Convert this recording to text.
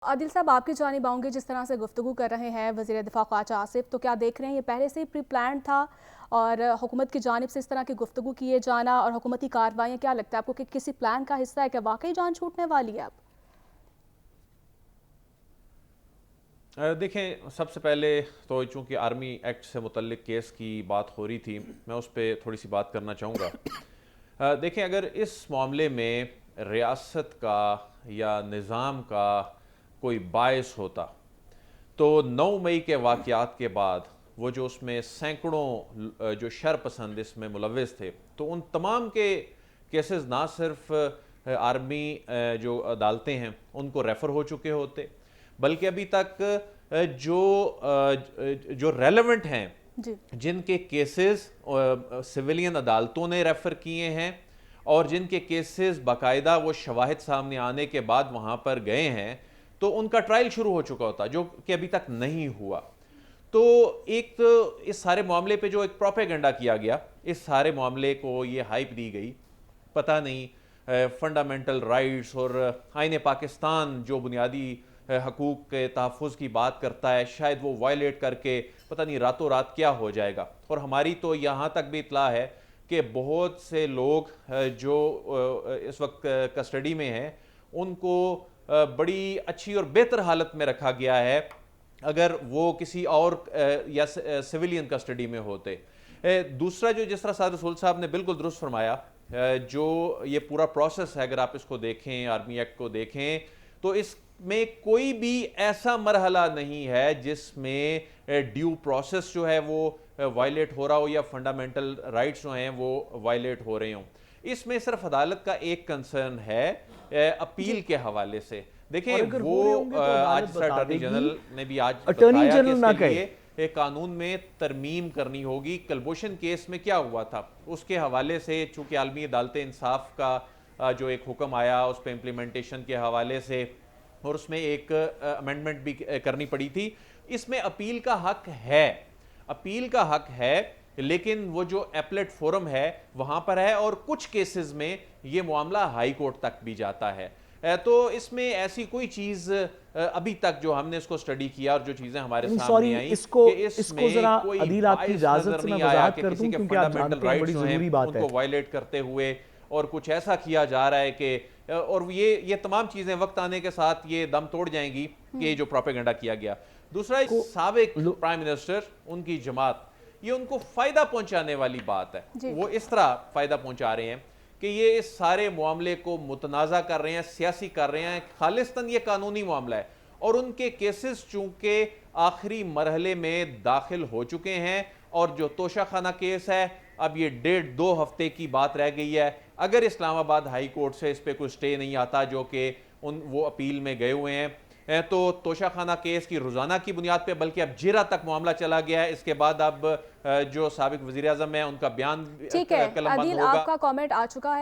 आदिल साहब, आपकी जानिब आऊँगी। जिस तरह से गुफ्तगू कर रहे हैं वज़ीर दिफ़ा ख्वाजा आसिफ, तो क्या देख रहे हैं ये पहले से ही प्री प्लान था और हुकूमत की जानिब से इस तरह की गुफ्तगू किए जाना और हुकूमती कार्रवाइयाँ, क्या लगता है आपको कि किसी प्लान का हिस्सा है? क्या वाकई जान छूटने वाली है अब? देखें, सबसे पहले तो चूँकि आर्मी एक्ट से मुतल्लिक केस की बात हो रही थी, मैं उस पर थोड़ी सी बात करना चाहूँगा। देखें, अगर इस मामले में रियासत का या निज़ाम का कोई बायस होता तो 9 मई के वाक़यात के बाद वो जो उसमें सैकड़ों जो शरपसंद इसमें मुलव्वस थे, तो उन तमाम के केसेस ना सिर्फ आर्मी जो अदालतें हैं उनको रेफ़र हो चुके होते, बल्कि अभी तक जो रेलेवेंट हैं, जी। जिनके केसेस सिविलियन अदालतों ने रेफ़र किए हैं और जिनके केसेस बाकायदा वो शवाहिद सामने आने के बाद वहाँ पर गए हैं, तो उनका ट्रायल शुरू हो चुका होता, जो कि अभी तक नहीं हुआ। तो एक तो इस सारे मामले पे जो एक प्रोपेगेंडा किया गया, इस सारे मामले को ये हाइप दी गई, पता नहीं फंडामेंटल राइट्स और आईन पाकिस्तान जो बुनियादी हकूक़ के तहफ़्फ़ुज़ की बात करता है, शायद वो वायलेट करके पता नहीं रातों रात क्या हो जाएगा। और हमारी तो यहाँ तक भी इत्तला है कि बहुत से लोग जो इस वक्त कस्टडी में हैं, उनको बड़ी अच्छी और बेहतर हालत में रखा गया है अगर वो किसी और या सिविलियन कस्टडी में होते। दूसरा, जो जिस तरह साद रसूल साहब ने बिल्कुल दुरुस्त फरमाया, जो ये पूरा प्रोसेस है, अगर आप इसको देखें, आर्मी एक्ट को देखें, तो इसमें कोई भी ऐसा मरहला नहीं है जिसमें ड्यू प्रोसेस जो है वो वायलेट हो रहा हो या फंडामेंटल राइट्स जो हैं वो वायलेट हो रहे हों। इसमें सिर्फ अदालत का एक कंसर्न है अपील के हवाले से। देखिए, वो तो आज अटॉर्नी जनरल ने भी आज अटॉर्नी बताया कि जनरल ना इसके कहे। लिए एक कानून में तरमीम करनी होगी। कलभूषण केस में क्या हुआ था उसके हवाले से, चूंकि आलमी अदालत इंसाफ का जो एक हुक्म आया उस पर इम्प्लीमेंटेशन के हवाले से, और उसमें एक अमेंडमेंट भी करनी पड़ी थी। इसमें अपील का हक है, अपील का हक है, लेकिन वो जो एपलेट फोरम है वहां पर है, और कुछ केसेस में ये मामला हाई कोर्ट तक भी जाता है। तो इसमें ऐसी कोई चीज अभी तक जो हमने इसको स्टडी किया और जो चीजें हमारे सामने आई, इसको जरा कोई अदील आपकी बायस इजाजत नजर से मैं नहीं आया वजाहत कि कर किसी दूं, के क्योंकि आप फंडामेंटल जानते हैं राइट्स बड़ी जो हैं जरूरी बात है। उनको वायलेट करते हुए और कुछ ऐसा किया जा रहा है कि और ये तमाम चीजें वक्त आने के साथ ये दम तोड़ जाएंगी कि ये जो प्रोपेगेंडा किया गया। दूसरा, साबिक प्राइम मिनिस्टर, उनकी जमात, ये उनको फायदा पहुंचाने वाली बात है। वो इस तरह फायदा पहुंचा रहे हैं कि ये इस सारे मामले को मुतनाज़ा कर रहे हैं, सियासी कर रहे हैं। खालिस्तान ये कानूनी मामला है और उनके केसेस चूंकि आखिरी मरहले में दाखिल हो चुके हैं, और जो तोशाखाना केस है, अब ये 1.5-2 हफ्ते की बात रह गई है। अगर इस्लामाबाद हाई कोर्ट से इस पर कोई स्टे नहीं आता, जो कि वो अपील में गए हुए हैं, तो तोशाखाना केस की रोजाना की बुनियाद पे, बल्कि अब जिरा तक मामला चला गया है। इसके बाद अब जो साबिक वजीर आजम है उनका बयान ठीक है कलमबंद आदिल, होगा। आपका कमेंट आ चुका है।